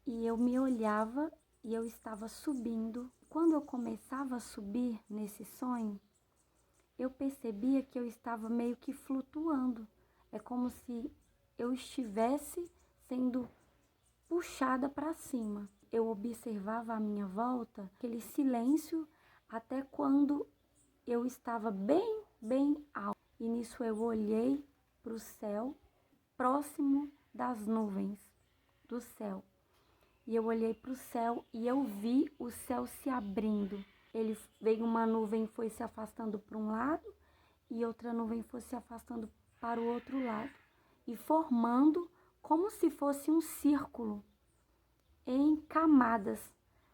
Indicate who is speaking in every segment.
Speaker 1: e eu me olhava e eu estava subindo. Quando eu começava a subir nesse sonho, eu percebia que eu estava meio que flutuando. É como se eu estivesse sendo puxada para cima. Eu observava à minha volta aquele silêncio até quando eu estava bem alto. E nisso eu olhei para o céu, próximo das nuvens do céu. E eu olhei para o céu e eu vi o céu se abrindo. Ele veio uma nuvem, foi se afastando para um lado e outra nuvem foi se afastando para o outro lado e formando como se fosse um círculo em camadas.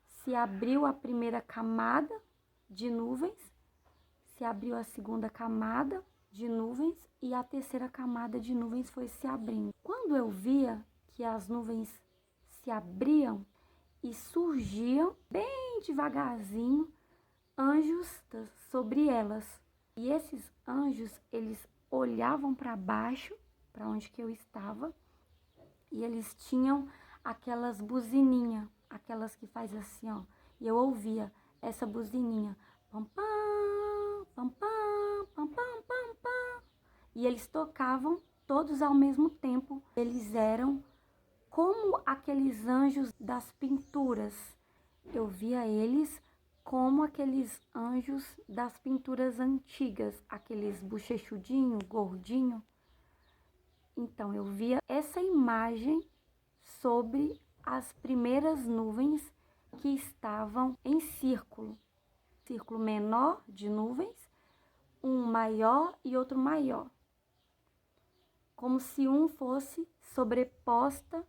Speaker 1: Se abriu a primeira camada de nuvens, se abriu a segunda camada de nuvens e a terceira camada de nuvens foi se abrindo. Quando eu via que as nuvens se abriam e surgiam bem devagarzinho anjos sobre elas. E esses anjos, eles olhavam para baixo, para onde que eu estava, e eles tinham aquelas buzininhas, aquelas que faz assim, ó. E eu ouvia essa buzininha, pam pam, pam pam, pam pam, pam pam. E eles tocavam todos ao mesmo tempo. Eles eram como aqueles anjos das pinturas. Eu via eles como aqueles anjos das pinturas antigas, aqueles bochechudinho, gordinho. Então, eu via essa imagem sobre as primeiras nuvens que estavam em círculo. Círculo menor de nuvens, um maior e outro maior. Como se um fosse sobreposta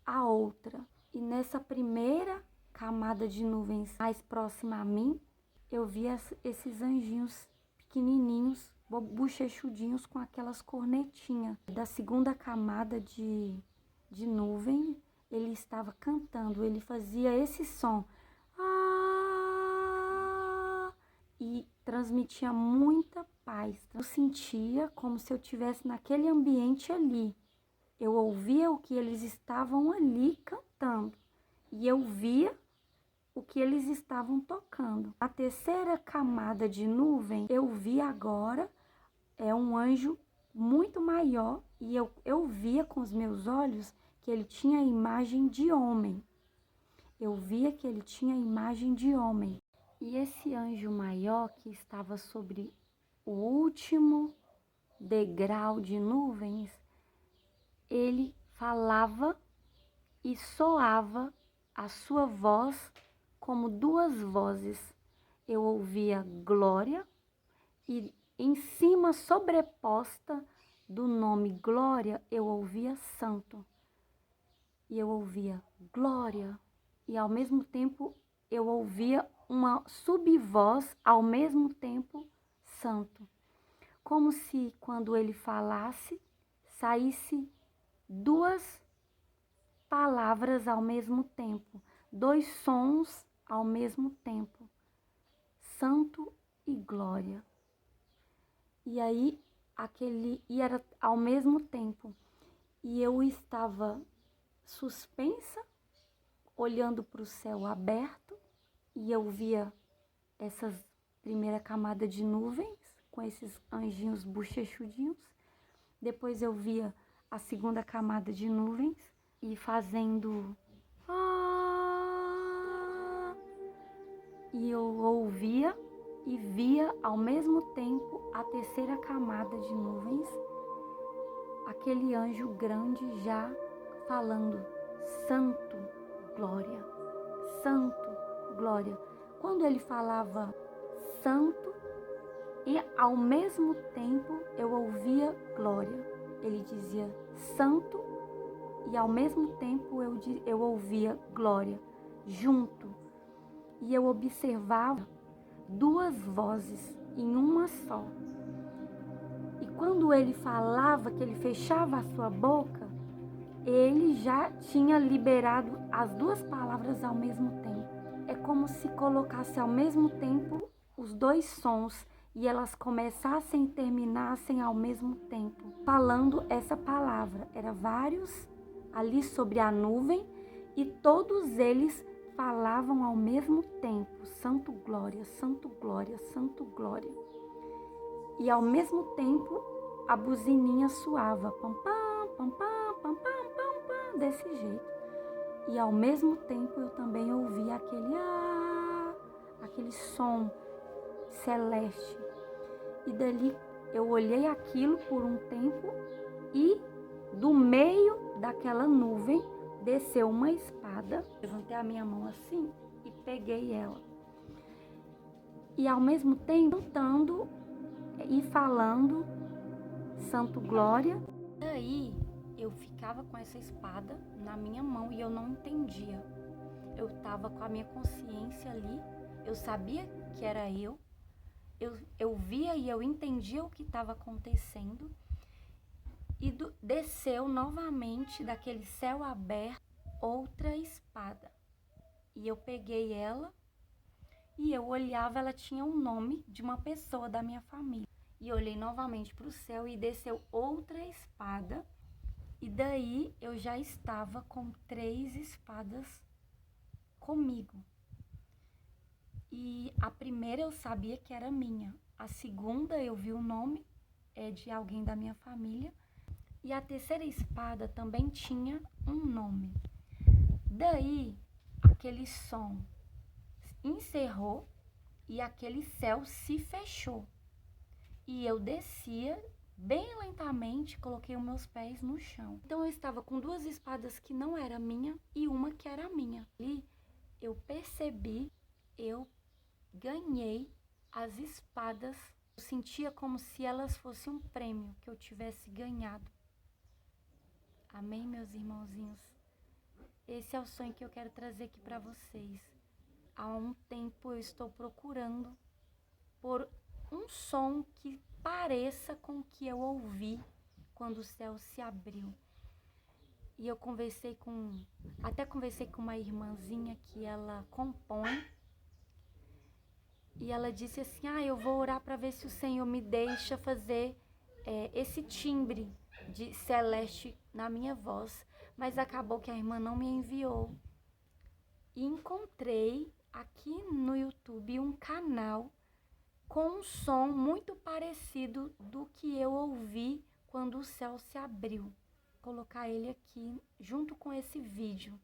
Speaker 1: à outra. E nessa primeira camada de nuvens mais próxima a mim, eu via esses anjinhos pequenininhos, bochechudinhos com aquelas cornetinhas. Da segunda camada de nuvem, ele estava cantando, ele fazia esse som. Ah! E transmitia muita paz. Eu sentia como se eu estivesse naquele ambiente ali. Eu ouvia o que eles estavam ali cantando. E eu via o que eles estavam tocando. A terceira camada de nuvem, eu vi agora, é um anjo muito maior. E eu via com os meus olhos que ele tinha a imagem de homem. Eu via que ele tinha a imagem de homem. E esse anjo maior que estava sobre o último degrau de nuvens, ele falava e soava a sua voz como duas vozes. Eu ouvia glória e em cima, sobreposta do nome glória, eu ouvia santo. E eu ouvia glória e ao mesmo tempo eu ouvia uma subvoz, ao mesmo tempo santo. Como se quando ele falasse, saísse duas palavras ao mesmo tempo, dois sons ao mesmo tempo, santo e glória. E aí, e era ao mesmo tempo, e eu estava suspensa, olhando para o céu aberto, e eu via essas primeira camada de nuvens, com esses anjinhos bochechudinhos, depois eu via a segunda camada de nuvens, e fazendo e eu ouvia e via ao mesmo tempo a terceira camada de nuvens, aquele anjo grande já falando santo, glória, santo, glória. Quando ele falava santo e ao mesmo tempo eu ouvia glória, ele dizia santo e ao mesmo tempo eu ouvia glória junto. E eu observava duas vozes em uma só. E quando ele falava, que ele fechava a sua boca, ele já tinha liberado as duas palavras ao mesmo tempo. É como se colocasse ao mesmo tempo os dois sons e elas começassem e terminassem ao mesmo tempo, falando essa palavra. Era vários ali sobre a nuvem e todos eles falavam ao mesmo tempo: Santo Glória, Santo Glória, Santo Glória. E ao mesmo tempo a buzininha soava, pam pam, pam pam, pam pam, pam pam, desse jeito. E ao mesmo tempo eu também ouvia aquele som celeste. E dali eu olhei aquilo por um tempo e do meio daquela nuvem desceu uma espada. Levantei a minha mão assim e peguei ela. E ao mesmo tempo cantando e falando Santo Glória. Daí eu ficava com essa espada na minha mão e eu não entendia. Eu estava com a minha consciência ali, eu sabia que era eu via e eu entendia o que estava acontecendo. E desceu novamente daquele céu aberto outra espada. E eu peguei ela e eu olhava, ela tinha um nome de uma pessoa da minha família. E olhei novamente para o céu e desceu outra espada. E daí eu já estava com 3 espadas comigo. E a primeira eu sabia que era minha. A segunda eu vi o nome de alguém da minha família. E a terceira espada também tinha um nome. Daí aquele som encerrou e aquele céu se fechou. E eu descia bem lentamente, coloquei os meus pés no chão. Então eu estava com 2 espadas que não era minha e uma que era minha. E eu percebi, eu ganhei as espadas. Eu sentia como se elas fossem um prêmio que eu tivesse ganhado. Amém, meus irmãozinhos? Esse é o sonho que eu quero trazer aqui para vocês. Há um tempo eu estou procurando por um som que pareça com o que eu ouvi quando o céu se abriu. E eu até conversei com uma irmãzinha que ela compõe. E ela disse assim, eu vou orar para ver se o Senhor me deixa fazer esse timbre de celeste na minha voz. Mas acabou que a irmã não me enviou. E encontrei aqui no YouTube um canal com um som muito parecido do que eu ouvi quando o céu se abriu. Vou colocar ele aqui junto com esse vídeo.